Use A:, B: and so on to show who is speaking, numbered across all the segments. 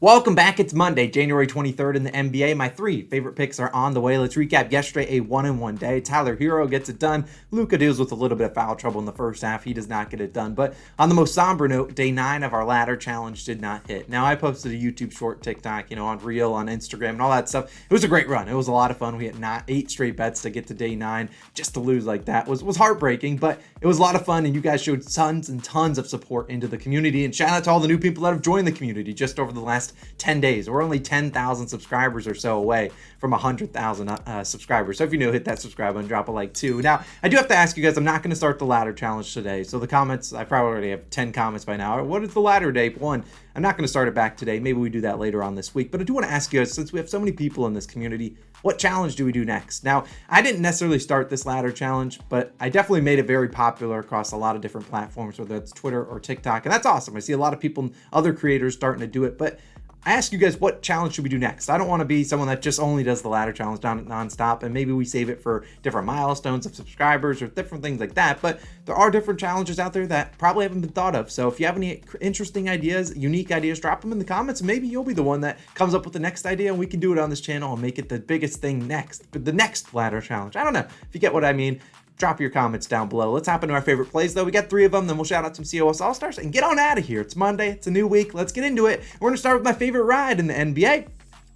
A: Welcome back. It's Monday, January 23rd in the NBA. My three favorite picks are on the way. Let's recap yesterday, a 1-1 day. Tyler Hero gets it done. Luka deals with a little bit of foul trouble in the first half. He does not get it done. But on the most somber note, day 9 of our ladder challenge did not hit. Now, I posted a YouTube short, TikTok, on Reel, on Instagram, and all that stuff. It was a great run. It was a lot of fun. We had 8 straight bets to get to day 9. Just to lose like that was heartbreaking, but it was a lot of fun, and you guys showed tons and tons of support into the community. And shout out to all the new people that have joined the community just over the last 10 days. We're only 10,000 subscribers or so away from 100,000 subscribers. So if you're new, hit that subscribe button, drop a like too. Now, I do have to ask you guys, I'm not going to start the ladder challenge today. So the comments, I probably already have 10 comments by now. What is the ladder day? One, I'm not going to start it back today. Maybe we do that later on this week. But I do want to ask you guys, since we have so many people in this community, what challenge do we do next? Now, I didn't necessarily start this ladder challenge, but I definitely made it very popular across a lot of different platforms, whether it's Twitter or TikTok. And that's awesome. I see a lot of people, other creators starting to do it. But I ask you guys, what challenge should we do next? I don't want to be someone that just only does the ladder challenge nonstop, and maybe we save it for different milestones of subscribers or different things like that. But there are different challenges out there that probably haven't been thought of. So if you have any interesting ideas, unique ideas, drop them in the comments. Maybe you'll be the one that comes up with the next idea, and we can do it on this channel and make it the biggest thing next. But the next ladder challenge. I don't know if you get what I mean. Drop your comments down below. Let's hop into our favorite plays, though. We got 3 of them. Then we'll shout out some COS All-Stars and get on out of here. It's Monday. It's a new week. Let's get into it. We're going to start with my favorite ride in the NBA.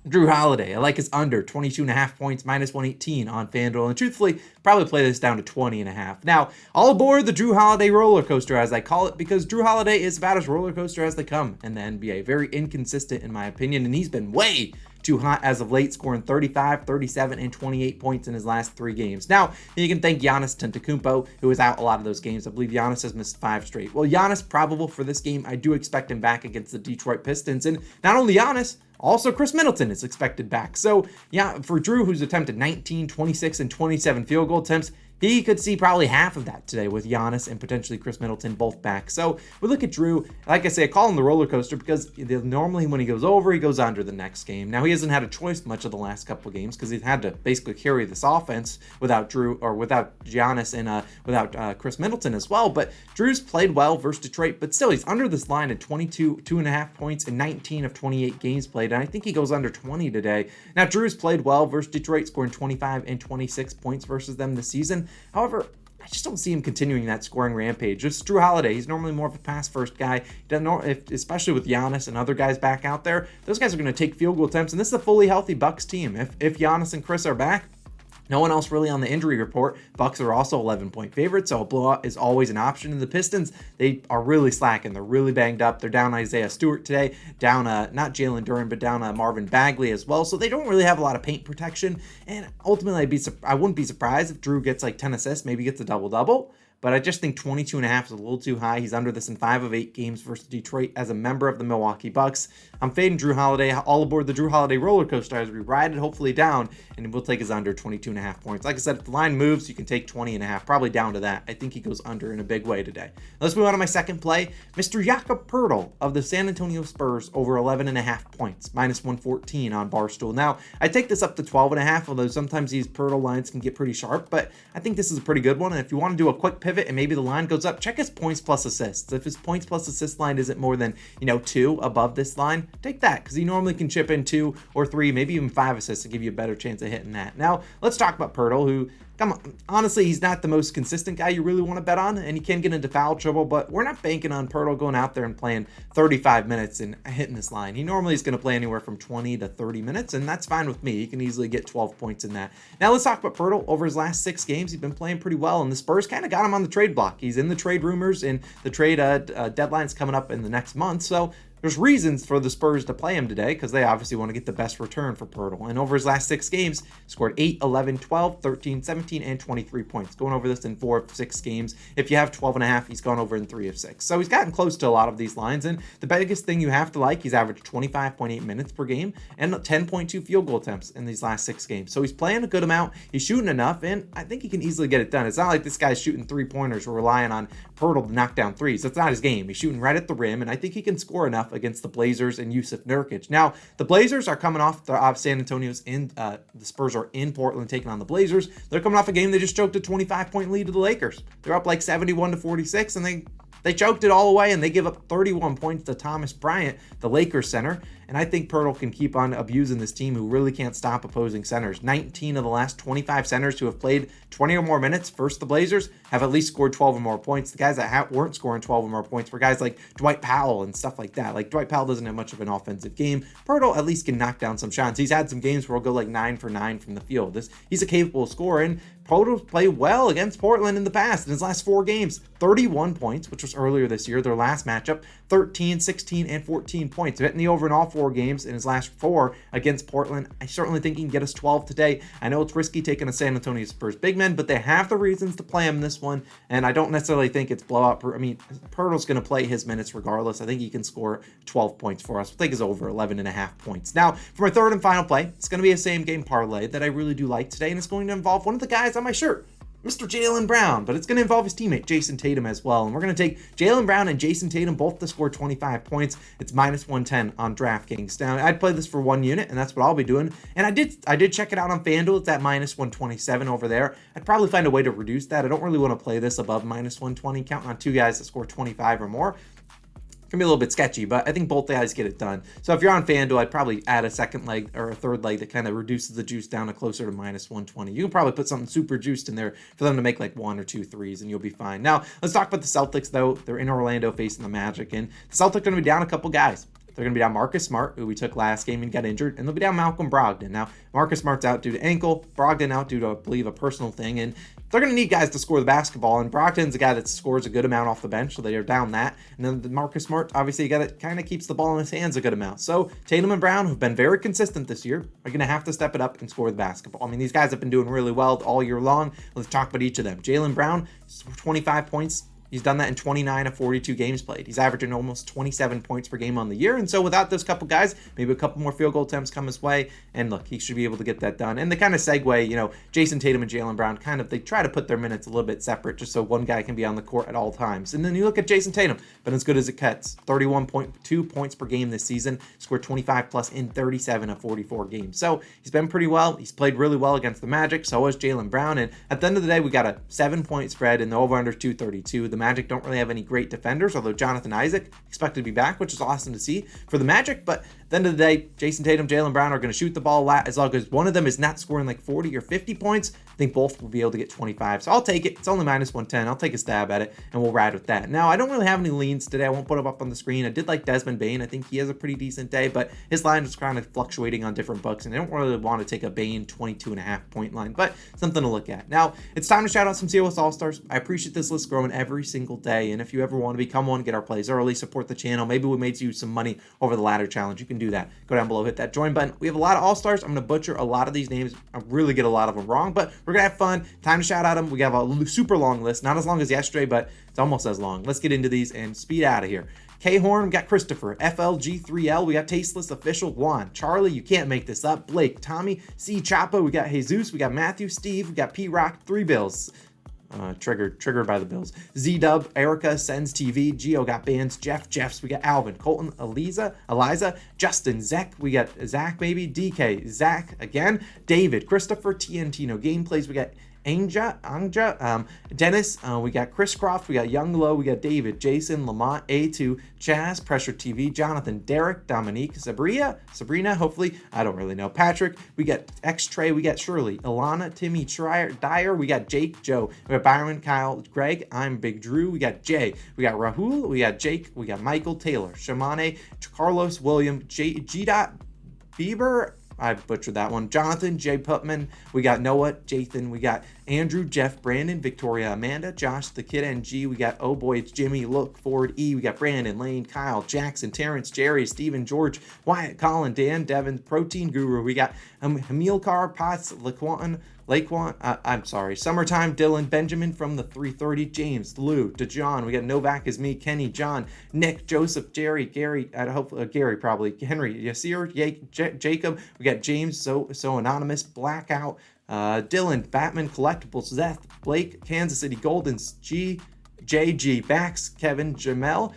A: Drew Holiday. I like his under 22.5 points, minus 118 on FanDuel. And truthfully, probably play this down to 20.5. Now, all aboard the Drew Holiday roller coaster, as I call it, because Drew Holiday is about as roller coaster as they come in the NBA. Very inconsistent, in my opinion, and he's been way too hot as of late, scoring 35, 37, and 28 points in his last 3 games. Now, you can thank Giannis Antetokounmpo, who was out a lot of those games. I believe Giannis has missed 5 straight. Well, Giannis probable for this game. I do expect him back against the Detroit Pistons. And not only Giannis, also Chris Middleton is expected back. So, yeah, for Drew, who's attempted 19, 26, and 27 field goal attempts, he could see probably half of that today with Giannis and potentially Chris Middleton both back. So we look at Drew. Like I say, I call him the roller coaster because normally when he goes over, he goes under the next game. Now, he hasn't had a choice much of the last couple of games because he's had to basically carry this offense without Drew or without Giannis and without Chris Middleton as well. But Drew's played well versus Detroit, but still he's under this line at 2.5 points in 19 of 28 games played. And I think he goes under 20 today. Now, Drew's played well versus Detroit, scoring 25 and 26 points versus them this season. However, I just don't see him continuing that scoring rampage. Just Drew Holiday, he's normally more of a pass-first guy. He doesn't know especially with Giannis and other guys back out there, those guys are going to take field goal attempts, and this is a fully healthy Bucks team. If Giannis and Chris are back, no one else really on the injury report. Bucks are also 11-point favorites, so a blowout is always an option. And the Pistons, they are really slacking. They're really banged up. They're down Isaiah Stewart today, down not Jalen Duren, but down Marvin Bagley as well. So they don't really have a lot of paint protection. And ultimately, I wouldn't be surprised if Drew gets like 10 assists, maybe gets a double-double. But I just think 22.5 is a little too high. He's under this in 5 of 8 games versus Detroit as a member of the Milwaukee Bucks. I'm fading Drew Holiday, all aboard the Drew Holiday roller coaster as we ride it hopefully down, and we'll take his under 22.5 points. Like I said, if the line moves, you can take 20.5, probably down to that. I think he goes under in a big way today. Let's move on to my second play. Mr. Jaka of the San Antonio Spurs over 11.5 points, minus 114 on Barstool. Now, I take this up to 12.5, although sometimes these Pirtle lines can get pretty sharp, but I think this is a pretty good one. And if you want to do a quick pivot and maybe the line goes up, check his points plus assists. If his points plus assist line isn't more than 2 above this line, take that, because he normally can chip in 2 or 3, maybe even 5 assists to give you a better chance of hitting that. Now let's talk about Pirtle, who, come on, honestly, he's not the most consistent guy you really want to bet on, and he can get into foul trouble, but we're not banking on Pirtle going out there and playing 35 minutes and hitting this line. He normally is going to play anywhere from 20 to 30 minutes, and that's fine with me. He can easily get 12 points in that. Now let's talk about Pirtle. Over his last 6 games, he's been playing pretty well, and the Spurs kind of got him on the trade block. He's in the trade rumors, and the trade deadline's coming up in the next month, so there's reasons for the Spurs to play him today because they obviously want to get the best return for Pirtle. And over his last 6 games, scored 8, 11, 12, 13, 17, and 23 points. Going over this in 4 of 6 games. If you have 12.5, he's gone over in 3 of 6. So he's gotten close to a lot of these lines. And the biggest thing you have to like, he's averaged 25.8 minutes per game and 10.2 field goal attempts in these last 6 games. So he's playing a good amount. He's shooting enough, and I think he can easily get it done. It's not like this guy's shooting 3-pointers or relying on Pirtle to knock down threes. That's not his game. He's shooting right at the rim, and I think he can score enough against the Blazers and Yusuf Nurkic. Now, the Blazers are coming off San Antonio's the Spurs are in Portland taking on the Blazers. They're coming off a game they just choked a 25-point lead to the Lakers. They're up like 71-46, and they choked it all away, and they give up 31 points to Thomas Bryant, the Lakers center. And I think Pirtle can keep on abusing this team who really can't stop opposing centers. 19 of the last 25 centers who have played 20 or more minutes versus the Blazers have at least scored 12 or more points. The guys that weren't scoring 12 or more points were guys like Dwight Powell and stuff like that. Like Dwight Powell doesn't have much of an offensive game. Pirtle at least can knock down some shots. He's had some games where he'll go like 9 for 9 from the field. He's a capable scorer, and Pirtle played well against Portland in the past. In his last 4 games, 31 points, which was earlier this year, their last matchup, 13, 16, and 14 points. Hitting the over in all 4 games in his last 4 against Portland. I certainly think he can get us 12 today. I know it's risky taking a San Antonio Spurs big man, but they have the reasons to play him this one, and I don't necessarily think it's blowout. I mean, Pirtle's going to play his minutes regardless. I think he can score 12 points for us. I think it's over 11.5 points. Now, for my third and final play, it's going to be a same game parlay that I really do like today, and it's going to involve one of the guys on my shirt, Mr. Jaylen Brown, but it's going to involve his teammate, Jason Tatum, as well. And we're going to take Jaylen Brown and Jason Tatum both to score 25 points. It's minus 110 on DraftKings. Now, I'd play this for 1 unit, and that's what I'll be doing. And I did check it out on FanDuel. It's at minus 127 over there. I'd probably find a way to reduce that. I don't really want to play this above minus 120, counting on 2 guys that score 25 or more. Can be a little bit sketchy, but I think both guys get it done. So if you're on FanDuel, I'd probably add a second leg or a third leg that kind of reduces the juice down to closer to minus 120. You can probably put something super juiced in there for them to make like 1 or 2 threes, and you'll be fine. Now, let's talk about the Celtics, though. They're in Orlando facing the Magic, and the Celtics are going to be down a couple guys. They're going to be down Marcus Smart, who we took last game and got injured, and they'll be down Malcolm Brogdon. Now, Marcus Smart's out due to ankle, Brogdon out due to, I believe, a personal thing, and they're going to need guys to score the basketball, and Brogdon's a guy that scores a good amount off the bench, so they are down that. And then Marcus Smart, obviously, a guy that kind of keeps the ball in his hands a good amount. So Tatum and Brown, who've been very consistent this year, are going to have to step it up and score the basketball. I mean, these guys have been doing really well all year long. Let's talk about each of them. Jaylen Brown, 25 points. He's done that in 29 of 42 games played. He's averaging almost 27 points per game on the year. And so without those couple guys, maybe a couple more field goal attempts come his way. And look, he should be able to get that done. And the kind of segue, Jason Tatum and Jaylen Brown, they try to put their minutes a little bit separate just so one guy can be on the court at all times. And then you look at Jason Tatum, been as good as it gets. 31.2 points per game this season, scored 25 plus in 37 of 44 games. So he's been pretty well. He's played really well against the Magic. So has Jaylen Brown. And at the end of the day, we got a 7-point spread and the over-under 232. The Magic don't really have any great defenders, although Jonathan Isaac expected to be back, which is awesome to see for the Magic. But at the end of the day, Jason Tatum, Jaylen Brown are going to shoot the ball a lot. As long as one of them is not scoring like 40 or 50 points, I think both will be able to get 25. So I'll take it. It's only minus 110. I'll take a stab at it, and we'll ride with that. Now, I don't really have any leans today. I won't put them up on the screen. I did like Desmond Bane. I think he has a pretty decent day, but his line is kind of fluctuating on different books, and I don't really want to take a Bane 22.5 point line, but something to look at. Now, it's time to shout out some COS All-Stars. I appreciate this list growing every single day, and if you ever want to become one, get our plays early, support the channel, maybe we made you some money over the ladder challenge, you can do that. Go down below, hit that join button. We have a lot of All-Stars. I'm going to butcher a lot of these names. I really get a lot of them wrong, but we're going to have fun. Time to shout out them. We have a super long list, not as long as yesterday, but it's almost as long. Let's get into these and speed out of here. K-Horn, we got Christopher, FLG3L, we got Tasteless Official, Juan, Charlie, you can't make this up, Blake, Tommy, C. Chapa, we got Jesus, we got Matthew, Steve, we got P-Rock, 3 Bills. Triggered by the Bills. Z-Dub, Erica, Sends TV, Geo got bands, Jeffs, we got Alvin, Colton, Eliza, Justin, Zach, we got Zach maybe, DK, Zach again, David, Christopher, TNTino Gameplays, we got Anja, Dennis, we got Chris Croft, we got Young Low, we got David, Jason, Lamont, A2, Chaz, Pressure TV, Jonathan, Derek, Dominique, Sabrina, hopefully, I don't really know, Patrick, we got X-Tray, we got Shirley, Ilana, Timmy, Dyer, we got Jake, Joe, we got Byron, Kyle, Greg, I'm Big Drew, we got Jay, we got Rahul, we got Jake, we got Michael, Taylor, Shamane, Carlos, William, G. Bieber, I butchered that one. Jonathan, Jay Putman, we got Noah, Jathan, we got Andrew, Jeff, Brandon, Victoria, Amanda, Josh, the Kid NG, we got Oh Boy, it's Jimmy, Look Forward, E, we got Brandon, Lane, Kyle, Jackson, Terrence, Jerry, Steven, George, Wyatt, Colin, Dan, Devin, Protein Guru, we got Hamilcar, Potts, Laquan, Summertime, Dylan, Benjamin from the 330, James, Lou, DeJohn, we got Novak is me, Kenny, John, Nick, Joseph, Jerry, Gary, Gary probably, Henry, Yasir, Jacob, we got James, so anonymous, Blackout, Dylan, Batman, Collectibles, Zeth, Blake, Kansas City Goldens, JG, Bax, Kevin, Jermel,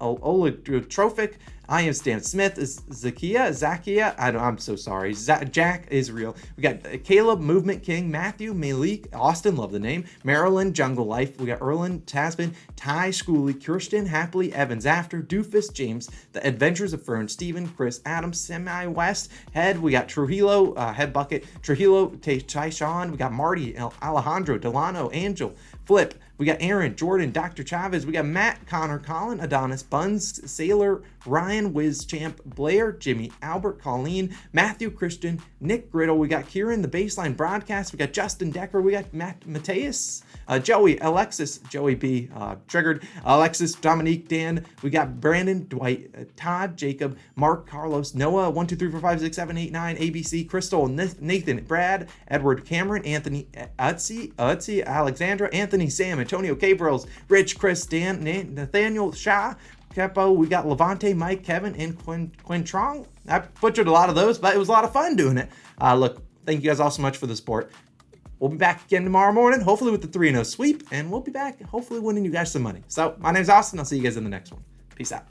A: Ola, Trophic, I am Stan Smith. Is Zakia? I'm so sorry. Jack Israel. We got Caleb, Movement King, Matthew, Malik, Austin, love the name, Maryland, Jungle Life. We got Erlen, Tasman, Ty, Schooley, Kirsten, Happily, Evans After, Doofus, James, The Adventures of Fern, Steven, Chris, Adams, Semi West, Head. We got Trujillo, Head Bucket, Trujillo, Tyshawn. We got Marty, Alejandro, Delano, Angel, Flip. We got Aaron, Jordan, Dr. Chavez. We got Matt, Connor, Colin, Adonis, Buns, Sailor, Ryan, Wiz Champ, Blair, Jimmy, Albert, Colleen, Matthew, Christian, Nick Griddle. We got Kieran, the Baseline Broadcast. We got Justin Decker. We got Mateus, Joey, Alexis, Joey B, Triggered, Alexis, Dominique, Dan. We got Brandon, Dwight, Todd, Jacob, Mark, Carlos, Noah, 1, 2, 3, 4, 5, 6, 7, 8, 9, ABC, Crystal, Nathan, Brad, Edward, Cameron, Anthony, Utsi, Alexandra, Anthony, Sam, Antonio, Gabriels, Rich, Chris, Dan, Nathaniel, Shah, Capo. We got Levante, Mike, Kevin, and Quintrong. I butchered a lot of those, but it was a lot of fun doing it. Look, thank you guys all so much for the support. We'll be back again tomorrow morning, hopefully with the 3-0 sweep, and we'll be back hopefully winning you guys some money. So my name's Austin. I'll see you guys in the next one. Peace out.